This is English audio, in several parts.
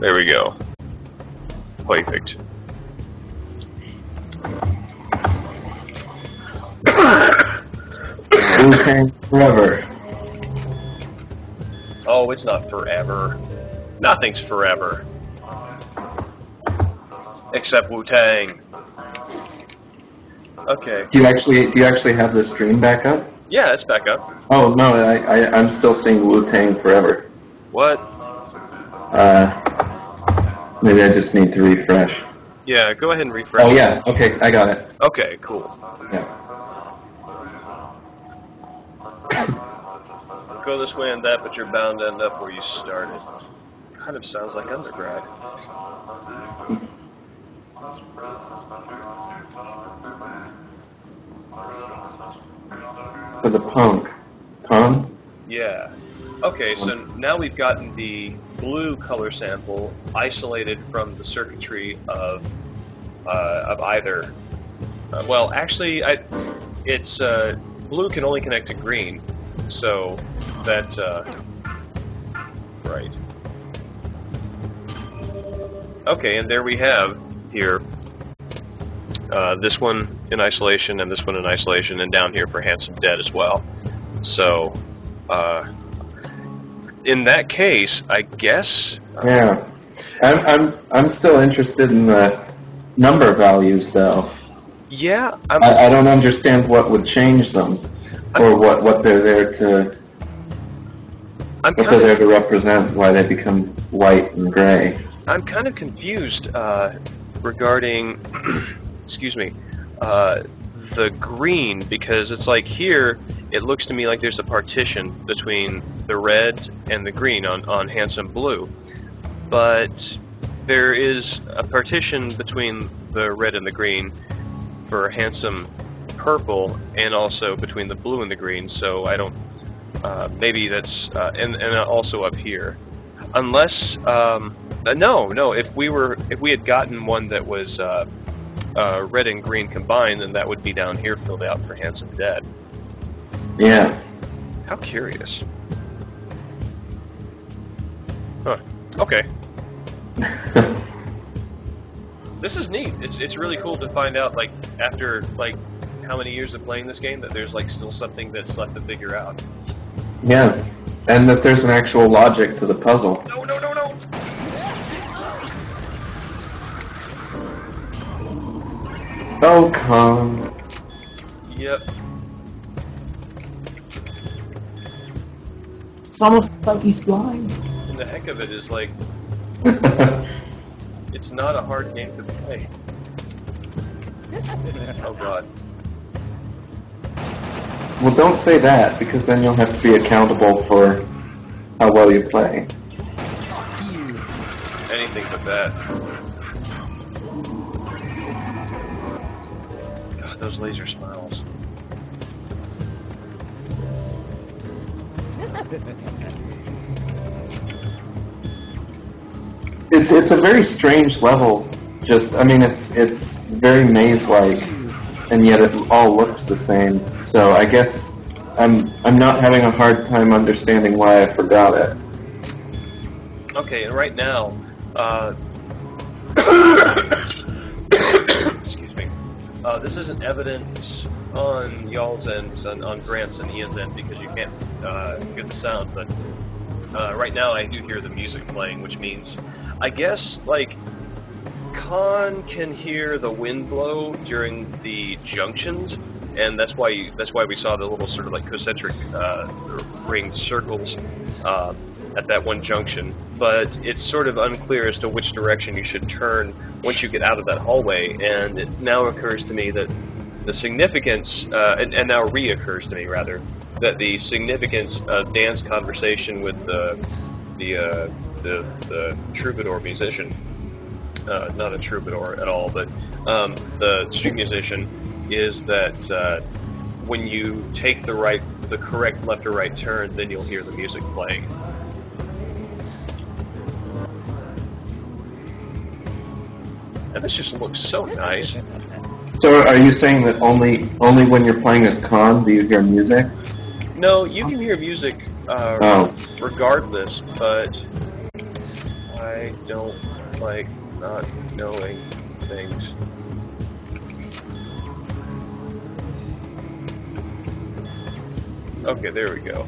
There we go. Perfect. Wu-Tang forever. Oh, it's not forever. Nothing's forever. Except Wu-Tang. Okay. Do you actually have the stream back up? Yeah, it's back up. Oh no, I'm still seeing Wu-Tang forever. What? Maybe I just need to refresh. Yeah, go ahead and refresh. Oh yeah, okay, I got it. Okay, cool. Yeah. Go this way and that, but you're bound to end up where you started. Kind of sounds like undergrad. For the punk. Con? Yeah. Okay, so now we've gotten the blue color sample isolated from the circuitry of either. Well, actually, it's blue can only connect to green, so that's right. Okay, and there we have here this one in isolation and this one in isolation, and down here for Handsome Dead as well. So in that case, I guess. Yeah, I'm still interested in the number values though. Yeah, I don't understand what would change them, or what they're there to. What they're there to represent, why they become white and gray. I'm kind of confused regarding, excuse me, the green, because it's like here, it looks to me like there's a partition between the red and the green on Handsome Blue, but there is a partition between the red and the green for Handsome Purple, and also between the blue and the green, so I don't, maybe that's, and also up here. Unless, no, if we had gotten one that was red and green combined, then that would be down here filled out for Handsome Dead. Yeah. How curious. Huh. Okay. This is neat. It's really cool to find out, like, after, like, how many years of playing this game, that there's, like, still something that's left to figure out. Yeah. And that there's an actual logic to the puzzle. No! Oh, come. Yep. It's almost like he's blind. And the heck of it is, like, it's not a hard game to play. Oh god. Well, don't say that, because then you'll have to be accountable for how well you play. Anything but that. God, those laser smiles. It's a very strange level. Just, I mean, it's very maze-like, and yet it all looks the same. So I guess I'm not having a hard time understanding why I forgot it. Okay, and right now, excuse me, this isn't evident on y'all's end, on Grant's and Ian's end, because you can't get the sound, but right now I do hear the music playing, which means, I guess, like, Khan can hear the wind blow during the junctions, and that's why we saw the little sort of like concentric ringed circles at that one junction. But it's sort of unclear as to which direction you should turn once you get out of that hallway. And it now occurs to me that the significance, and now reoccurs to me rather, that the significance of Dan's conversation with the troubadour musician. Not a troubadour at all, but the street musician, is that when you take the correct left or right turn, then you'll hear the music playing. And this just looks so nice. So are you saying that only when you're playing as Khan do you hear music? No, you can hear music regardless, but I don't like not knowing things. Okay, there we go.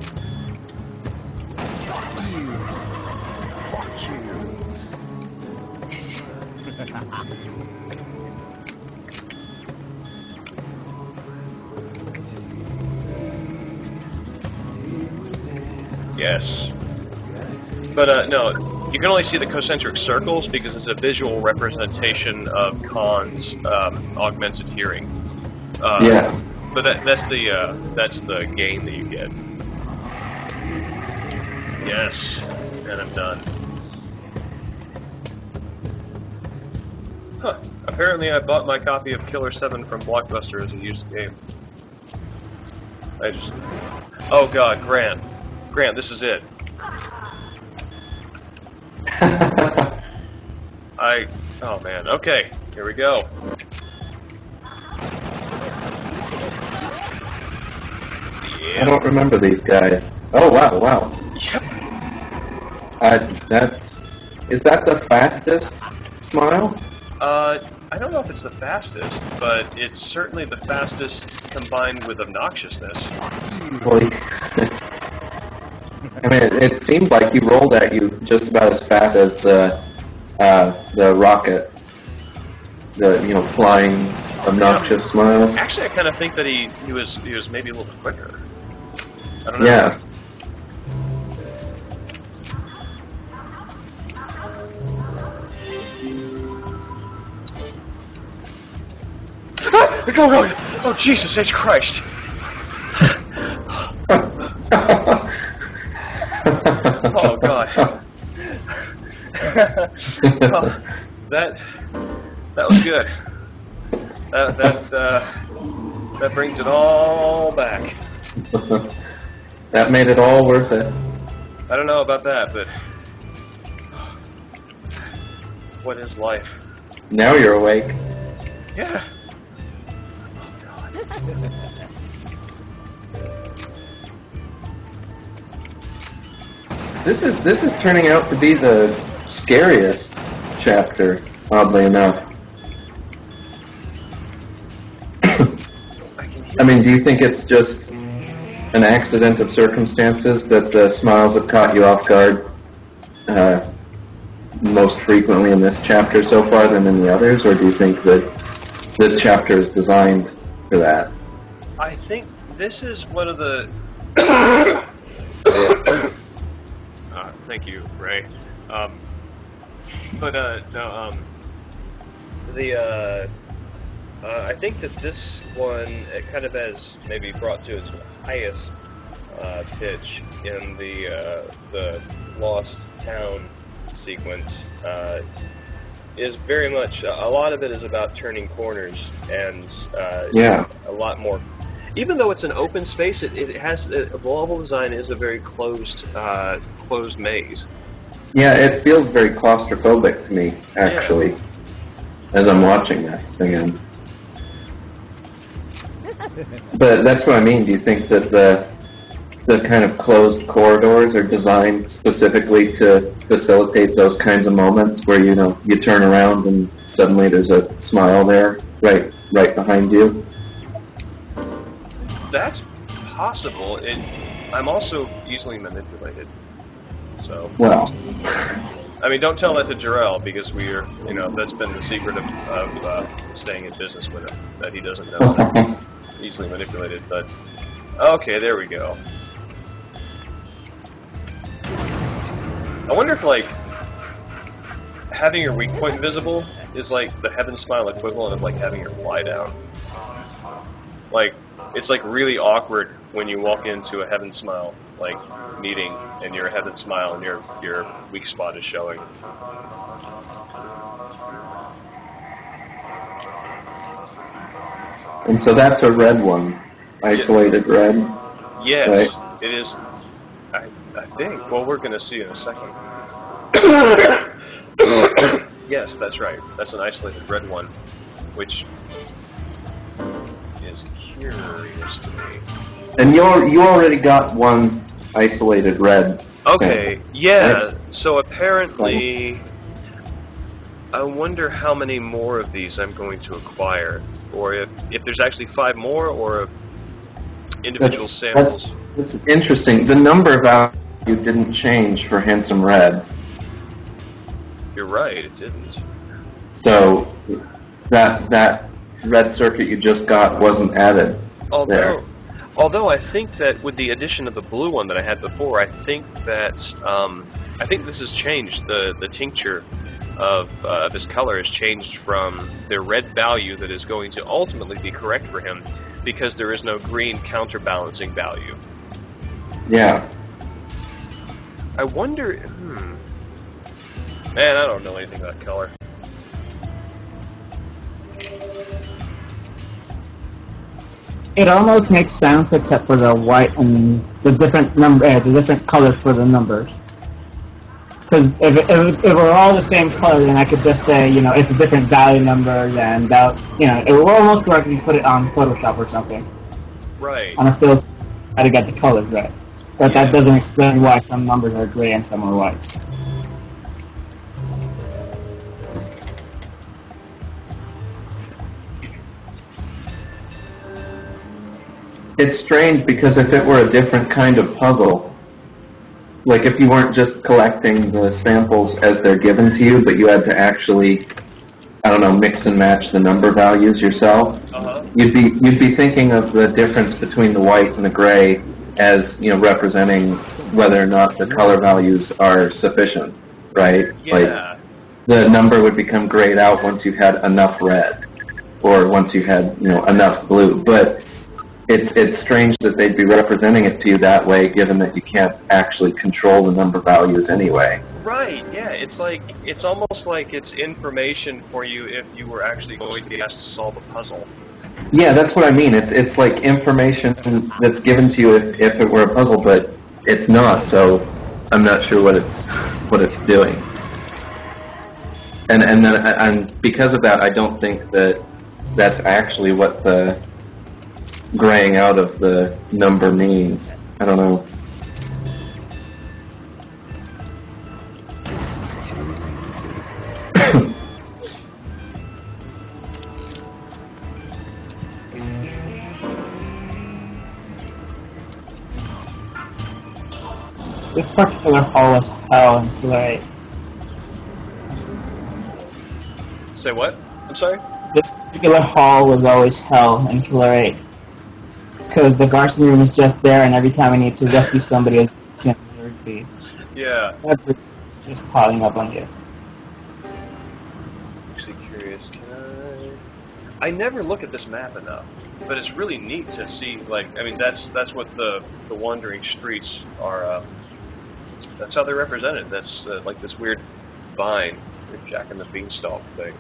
Fuck you. Yes. But no, you can only see the concentric circles because it's a visual representation of Khan's augmented hearing. Yeah. But that's the gain that you get. Yes, and I'm done. Huh. Apparently I bought my copy of Killer7 from Blockbuster as a used game. Oh god, Grant. Grant, this is it. Oh man, okay, here we go. Yeah. I don't remember these guys. Oh wow, wow. Yep. Is that the fastest smile? I don't know if it's the fastest, but it's certainly the fastest combined with obnoxiousness. Well, I mean, it seemed like he rolled at you just about as fast as the rocket, the flying obnoxious smiles. Actually, I kind of think that he was maybe a little quicker. I don't know. Yeah. Oh, Jesus H. Christ. Oh, God. Oh, that was good. That brings it all back. That made it all worth it. I don't know about that, but what is life? Now you're awake. Yeah. This is turning out to be the scariest chapter, oddly enough. I mean, do you think it's just an accident of circumstances that the smiles have caught you off guard most frequently in this chapter so far than in the others, or do you think that the chapter is designed for that? I think this is one of the... thank you, Ray. No, I think that this one, it kind of has maybe brought to its highest pitch in the Lost Town sequence, is very much, a lot of it is about turning corners, and Yeah. a lot more. Even though it's an open space, it has, the level design is a very closed maze. Yeah, it feels very claustrophobic to me, actually, as I'm watching this again. But that's what I mean. Do you think that the kind of closed corridors are designed specifically to facilitate those kinds of moments where you turn around and suddenly there's a smile there, right behind you? That's possible. I'm also easily manipulated. So. Well. I mean, don't tell that to Jarrell, because that's been the secret of staying in business with him, that he doesn't know that I'm easily manipulated, but... Okay, there we go. I wonder if, having your weak point visible is like the heaven smile equivalent of, having your lie down. It's, really awkward when you walk into a heaven smile, meeting, and you're a heaven smile and your weak spot is showing. And so that's a red one, isolated red. Yes, right? It is. I think. Well, we're going to see in a second. Yes, that's right. That's an isolated red one, which is curious to me. And you already got one isolated red. Okay, sample, yeah. right? So apparently, I wonder how many more of these I'm going to acquire, or if there's actually 5 more, or if individual samples. That's interesting. The number value didn't change for Handsome Red. You're right, it didn't. So that red circuit you just got wasn't added there. Although I think that with the addition of the blue one that I had before, I think that this has changed. The tincture of this color has changed from the red value that is going to ultimately be correct for him, because there is no green counterbalancing value. Yeah. I wonder. Man, I don't know anything about color. It almost makes sense except for the white and the different the different colors for the numbers. Because if it were all the same color, then I could just say, it's a different value number, and that, it would almost work if you put it on Photoshop or something. Right. On a filter, try to get the colors right. But that doesn't explain why some numbers are gray and some are white. It's strange because if it were a different kind of puzzle, like if you weren't just collecting the samples as they're given to you, but you had to actually, I don't know, mix and match the number values yourself, you'd be thinking of the difference between the white and the gray as, representing whether or not the color values are sufficient, right? Yeah. Like the number would become grayed out once you had enough red, or once you had, enough blue. But it's strange that they'd be representing it to you that way, given that you can't actually control the number values anyway. Right, yeah, it's almost like it's information for you if you were actually going to be asked to solve a puzzle. Yeah, that's what I mean. It's like information that's given to you if it were a puzzle, but it's not, so I'm not sure what it's doing. And because of that, I don't think that that's actually what the graying out of the number means. I don't know. This particular hall is hell and play. Say what? I'm sorry? This particular hall was always hell in Killer 8. Because the Garson room is just there, and every time I need to rescue somebody, it's in the Yeah. That's just piling up on you. Actually curious, I never look at this map enough, but it's really neat to see, that's what the wandering streets are, that's how they're represented. That's like this weird vine, Jack and the Beanstalk thing.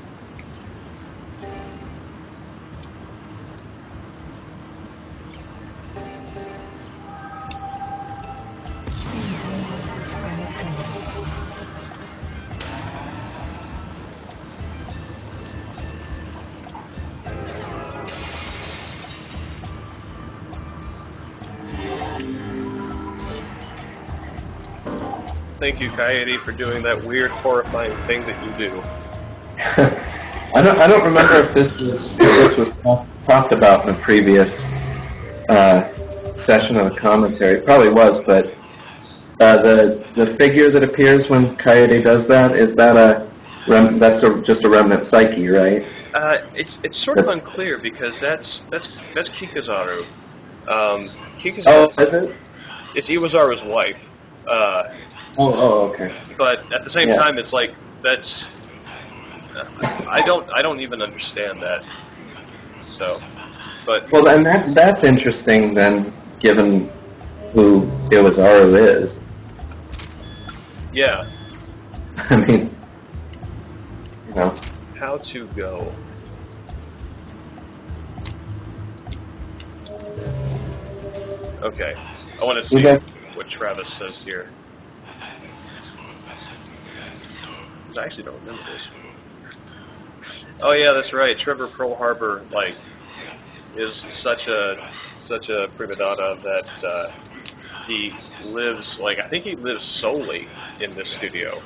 Thank you, Coyote, for doing that weird, horrifying thing that you do. I don't remember if this was talked about in the previous session of the commentary. It probably was, but the figure that appears when Coyote does that, is that just a remnant psyche, right? It's sort of unclear because that's Kikazaru. Kikazaru. Oh, is it? It's Iwazaru's wife. Okay. But at the same time, it's like that's. I don't even understand that. So, but well, and that's interesting then, given who Iwazaru is. Yeah. I mean, How to go? Okay, I want to see what Travis says here. I actually don't remember this. Oh yeah, that's right. Trevor Pearl Harbor is such a prima donna that he lives, like, I think he lives solely in this studio.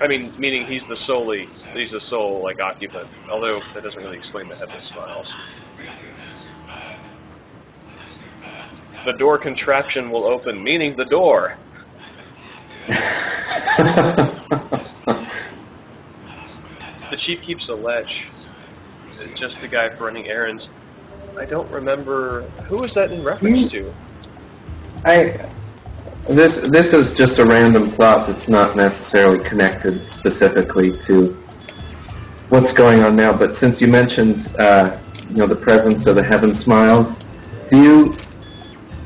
I mean, meaning he's the sole, like, occupant, although that doesn't really explain the Heaven Smiles. The door contraption will open, meaning the door. The chief keeps a ledge. Just the guy for running errands. I don't remember, who is that in reference to? This is just a random thought that's not necessarily connected specifically to what's going on now. But since you mentioned, the presence of the Heaven Smiles, do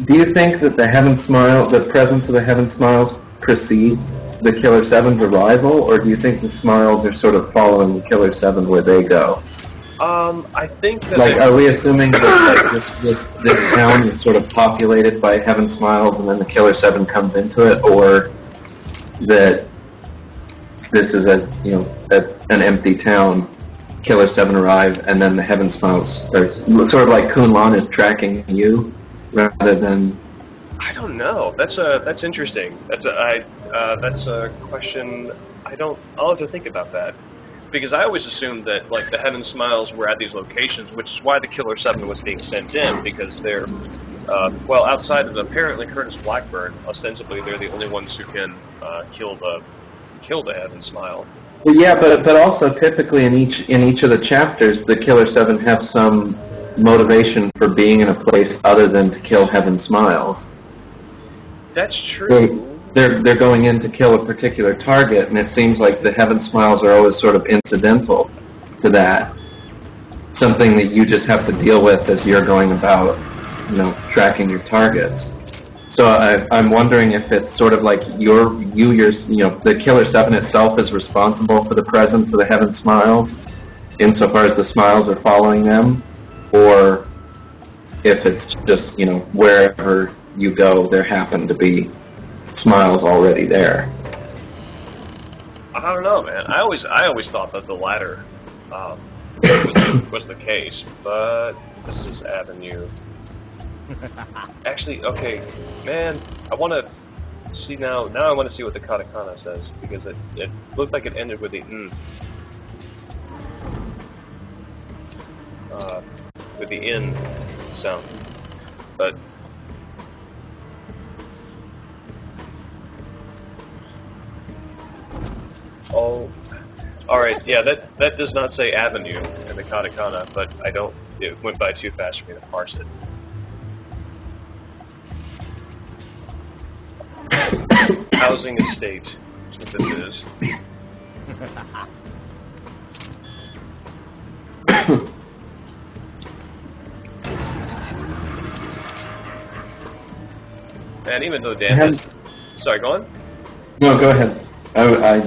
you think that the presence of the Heaven Smiles precede the Killer 7's arrival, or do you think the Smiles are sort of following the Killer 7 where they go? I think that... Like, are we assuming that like, this town is sort of populated by Heaven Smiles and then the Killer 7 comes into it, or that this is an empty town, Killer 7 arrive, and then the Heaven Smiles are sort of like Kunlun is tracking you rather than... I don't know. That's interesting. That's a question. I'll have to think about that. Because I always assumed that, like, the Heaven Smiles were at these locations, which is why the Killer 7 was being sent in, because they're, outside of apparently Curtis Blackburn, ostensibly they're the only ones who can kill the Heaven Smile. Well, yeah, but also typically in each of the chapters, the Killer 7 have some motivation for being in a place other than to kill Heaven Smiles. That's true. They're going in to kill a particular target, and it seems like the Heaven Smiles are always sort of incidental to that. Something that you just have to deal with as you're going about, tracking your targets. So I'm wondering if it's sort of like the Killer 7 itself is responsible for the presence of the Heaven Smiles, insofar as the Smiles are following them, or if it's just, wherever you go, there happen to be Smiles already there. I don't know, man. I always thought that the latter was the case, but this is Avenue. Actually, okay, man. I want to see now. Now I want to see what the katakana says, because it looked like it ended with the with the in sound, but. Oh, all right. Yeah, that does not say avenue in the katakana, but it went by too fast for me to parse it. Housing estate. That's what this is. And even though Dan sorry, go on. No, go ahead. I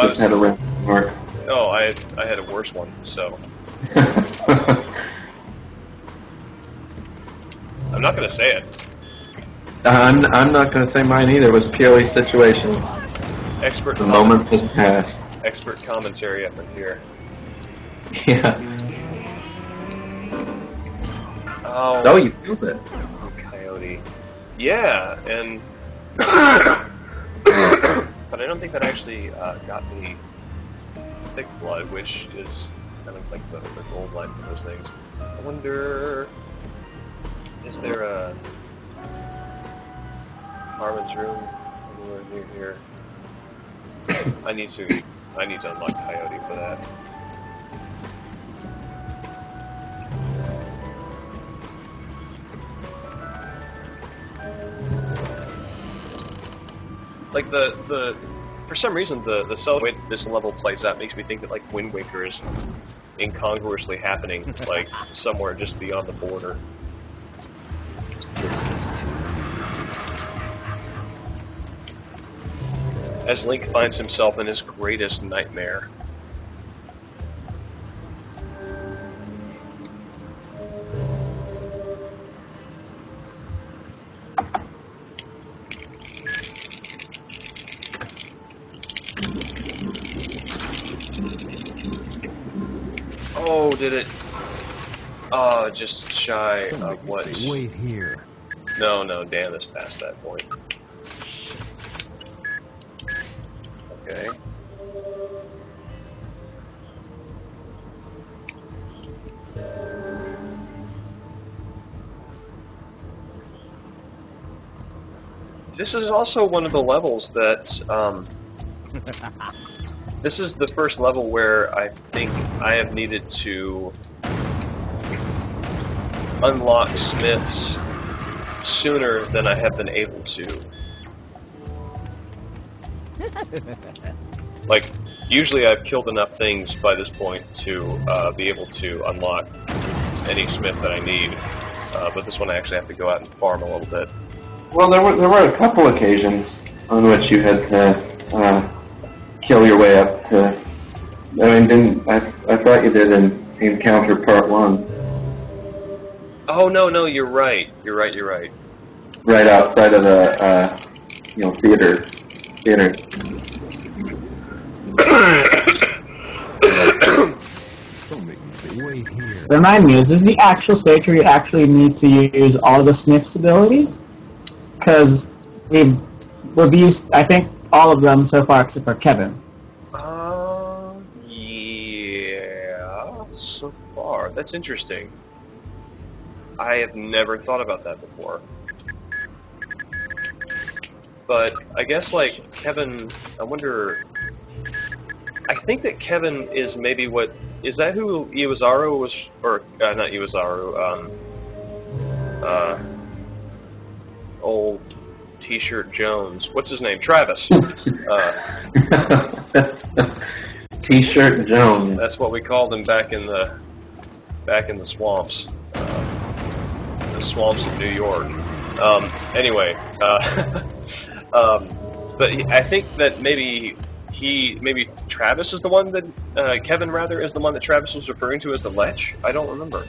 just had a remark. No, I had a worse one, so. I'm not going to say it. I'm not going to say mine either. It was purely situational. The moment has passed. Expert commentary up in here. Yeah. Oh, you killed it. Coyote. Yeah, and... But I don't think that actually got me thick blood, which is kind of like the gold line for those things. I wonder, is there a Harmon's room anywhere near here? I need to unlock Coyote for that. Like for some reason the cell way this level plays out makes me think that like Wind Waker is incongruously happening like somewhere just beyond the border. As Link finds himself in his greatest nightmare. Oh, did it? Oh, just shy of what? Wait here. No, Dan is past that point. Okay. This is also one of the levels that, this is the first level where I think I have needed to unlock Smiths sooner than I have been able to. Like, usually I've killed enough things by this point to be able to unlock any Smith that I need, but this one I actually have to go out and farm a little bit. Well, there were a couple occasions on which you had to kill your way up to. I mean, I thought you did in Encounter Part 1. Oh no, you're right. You're right. Right outside of the theater. Remind me, is this the actual stage where you actually need to use all the Smith's abilities? Because we've used, I think, all of them so far except for Kevin. Yeah, so far. That's interesting. I have never thought about that before. But I guess, like, Kevin, I wonder... I think that Kevin is maybe what... Is that who Iwazaru was... Or, not Iwazaru, old T-shirt Jones. What's his name? Travis. T-shirt Jones. That's what we called him back in the swamps. The swamps of New York. Anyway, but I think that maybe Travis is the one that Kevin rather is the one that Travis was referring to as the Lech. I don't remember.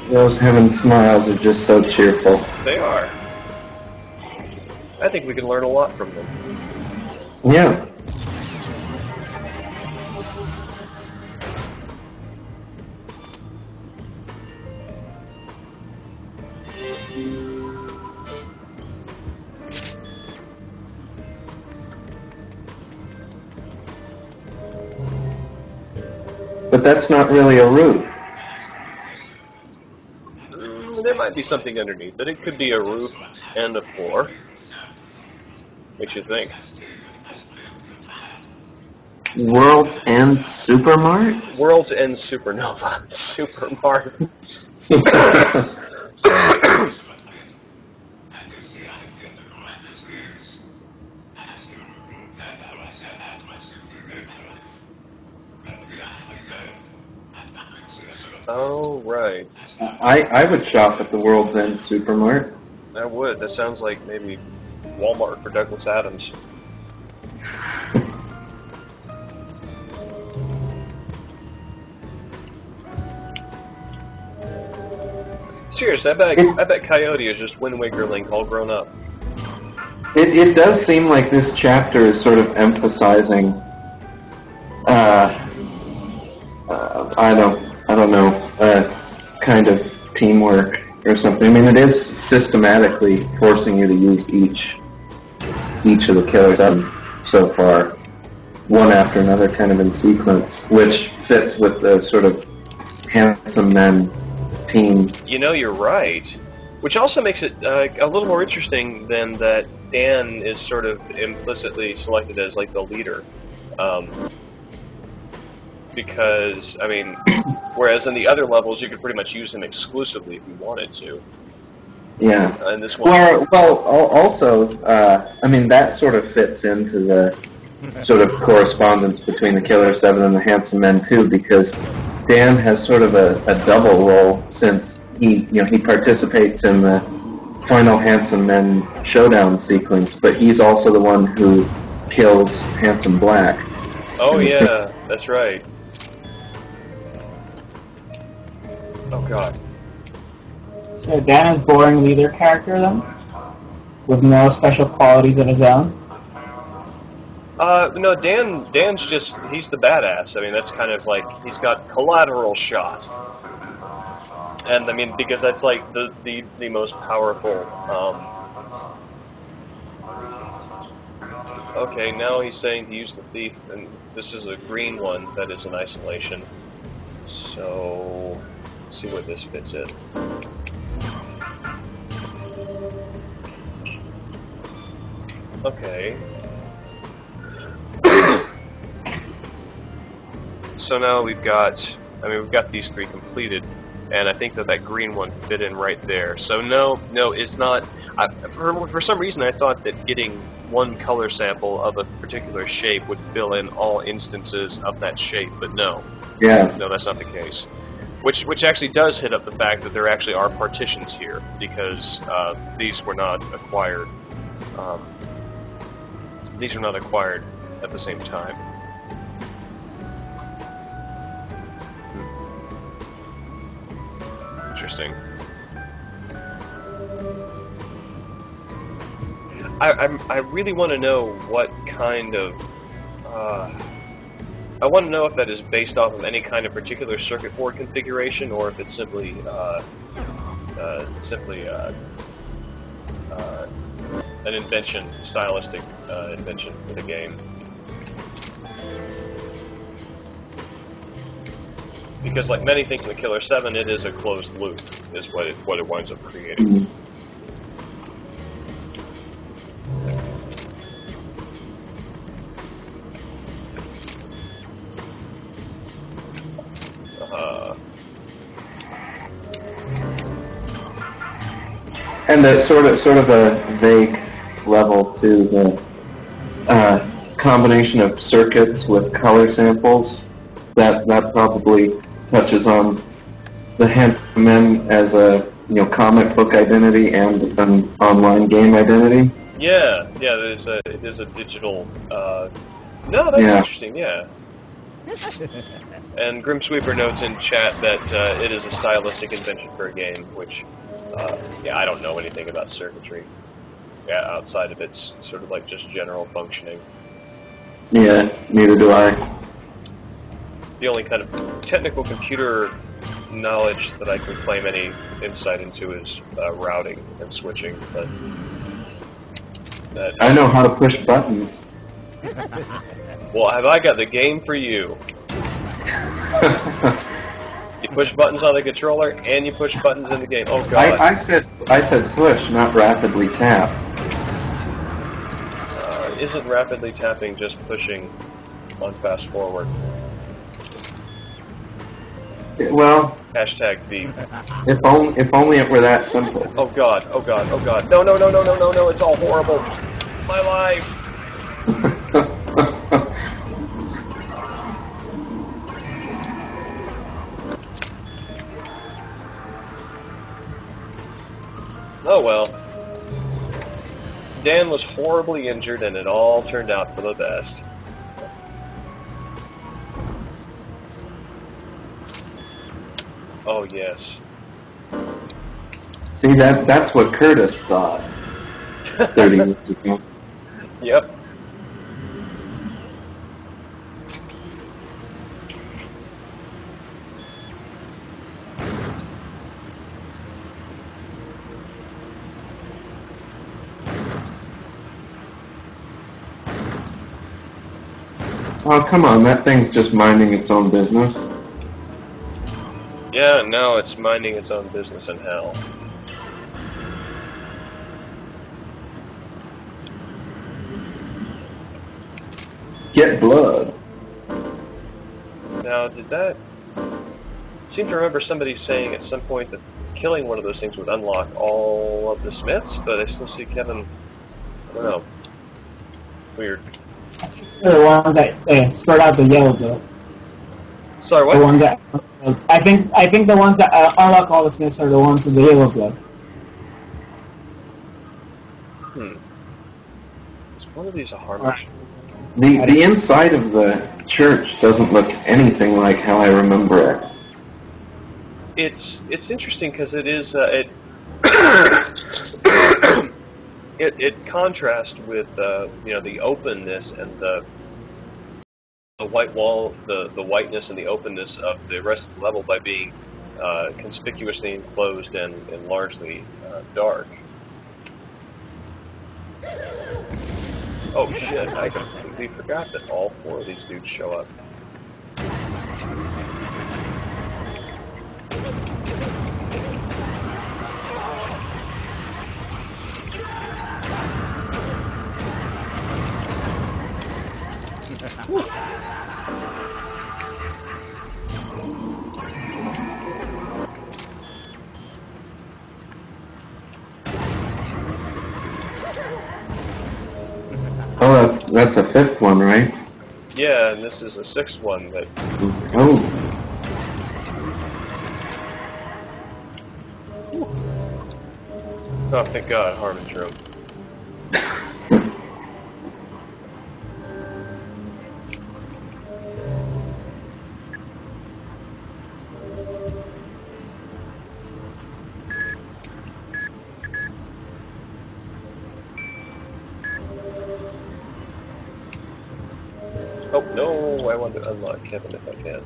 Those heaven smiles are just so cheerful. They are. I think we can learn a lot from them. Yeah. But that's not really a roof. There might be something underneath it. It could be a roof and a floor. Makes you think. World's End Supermart? World's End Supernova. Supermart. Oh, right. I would shop at the World's End Supermart. I would. That sounds like maybe Walmart for Douglas Adams. Seriously, I bet Coyote is just Wind Waker Link all grown up. It does seem like this chapter is sort of emphasizing, I don't know, kind of teamwork or something. I mean, it is systematically forcing you to use each of the killers so far, one after another, kind of in sequence, which fits with the sort of handsome men team. You know, you're right. Which also makes it a little more interesting than that Dan is sort of implicitly selected as, like, the leader. Because, I mean, whereas in the other levels you could pretty much use him exclusively if you wanted to. Yeah. And this one... Well, also, I mean, that sort of fits into the sort of correspondence between the killer7 and the handsome men, too, because Dan has sort of a double role since he participates in the final handsome men showdown sequence, but he's also the one who kills Handsome Black. Oh yeah, that's right. Oh god. Dan is boring leader character then, with no special qualities of his own. No, Dan's he's the badass. I mean, that's kind of like, he's got collateral shot. And, I mean, because that's like the most powerful, okay, now he's saying to use the thief, and this is a green one that is in isolation. So, let's see where this fits in. Okay. So now we've got these three completed, and I think that green one fit in right there. So no, it's not. For some reason, I thought that getting one color sample of a particular shape would fill in all instances of that shape, but no. Yeah. No, that's not the case. Which actually does hit up the fact that there actually are partitions here, because these were not acquired. These are not acquired at the same time. Interesting. I really want to know what kind of I want to know if that is based off of any kind of particular circuit board configuration, or if it's simply an invention, stylistic invention for the game. Because, like many things in the Killer 7, it is a closed loop, is what it winds up creating. And a sort of a vague level to the combination of circuits with color samples. That probably touches on the Men as a comic book identity and an online game identity. Yeah, it is a digital. No, that's interesting. Yeah. And Grimsweeper notes in chat that it is a stylistic invention for a game, which, I don't know anything about circuitry. Yeah, outside of its sort of like just general functioning. Yeah, neither do I. The only kind of technical computer knowledge that I can claim any insight into is routing and switching, but I know how to push buttons. Well, have I got the game for you? You push buttons on the controller, and you push buttons in the game. Oh god! I said push, not rapidly tap. Isn't rapidly tapping just pushing on fast forward? Well, Hashtag beep. If only it were that simple. Oh god! Oh god! Oh god! No! No! No! No! No! No! No! It's all horrible. My life. Oh well. Dan was horribly injured, and it all turned out for the best. Oh yes. See, that's what Curtis thought 30 years ago. Yep. Oh, come on, that thing's just minding its own business. Yeah, no, it's minding its own business in hell. Get blood. Now, did that... I seem to remember somebody saying at some point that killing one of those things would unlock all of the Smiths, but I still see Kevin... I don't know. Weird. The one that spread out the yellow glow. Sorry, what? The one that I think the ones that unlock all the Smiths are the ones with the yellow glow. Is one of these a harmless? The inside of the church doesn't look anything like how I remember it. It's interesting because it is it contrasts with the openness and the white wall, the whiteness and the openness of the rest of the level by being conspicuously enclosed and largely dark. Oh shit, I completely forgot that all 4 of these dudes show up. Oh, that's a 5th one, right? Yeah, and this is a 6th one that... Oh. Oh, thank God, Harmon's room. Oh, no, I want to unlock Kevin if I can.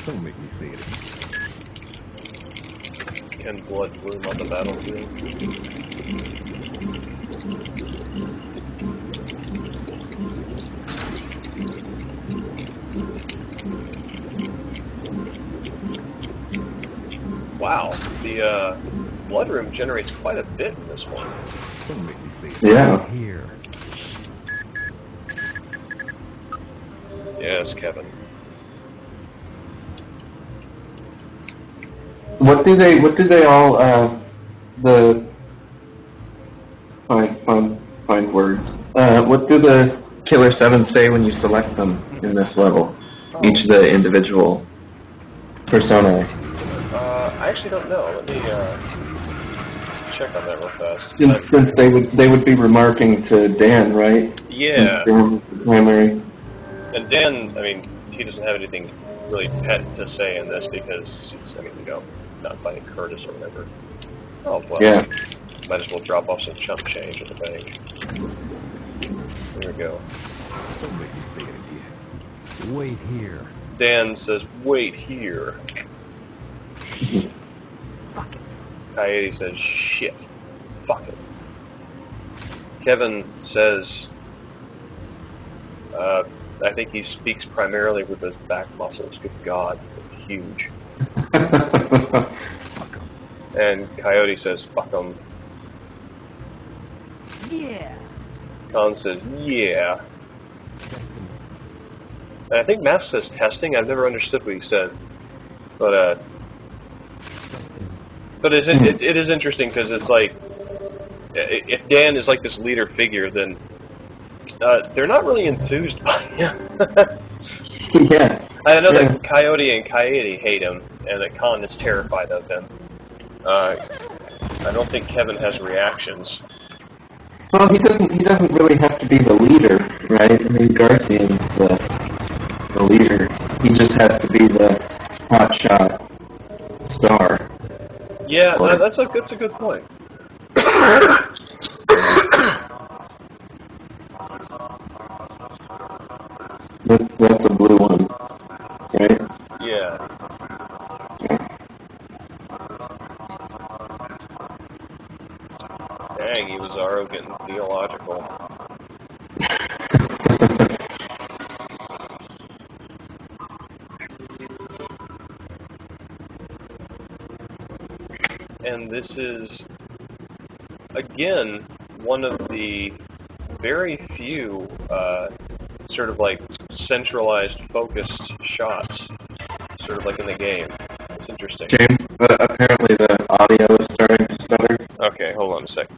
Don't make me say it. Can blood bloom on the battlefield? Wow, the blood room generates quite a bit in this one. Don't make me say it. Yeah. Here. Yes, Kevin. What do they all find words? What do the killer 7 say when you select them in this level? Each of the individual personae. I actually don't know. Let me check on that real fast. Since they would be remarking to Dan, right? Yeah. Since Dan is the primary. And Dan, I mean, he doesn't have anything really pet to say in this because he's, not finding Curtis or whatever. Oh, well. Yeah. Might as well drop off some chump change at the bank. There we go. Don't make me say it again. Wait here. Dan says, wait here. Fuck it. Coyote says, shit. Fuck it. Kevin says, I think he speaks primarily with his back muscles. Good God, they're huge. Fuck 'em. And Coyote says, fuck 'em. Yeah. Con says, yeah. And I think Mask says testing. I've never understood what he said. But it is interesting because it's like, if Dan is like this leader figure, then they're not really enthused by him. Yeah. I know that Coyote and Coyote hate him, and that Con is terrified of him. I don't think Kevin has reactions. Well, he doesn't really have to be the leader, right? I mean, Garcian's the leader. He just has to be the hotshot star. Yeah, that's a good point. That's a blue one, right? Yeah. Dang, he was arrogant and theological. And this is, again, one of the very few sort of like centralized, focused shots, sort of like in the game. It's interesting. James, apparently the audio is starting to stutter. Okay, hold on a sec.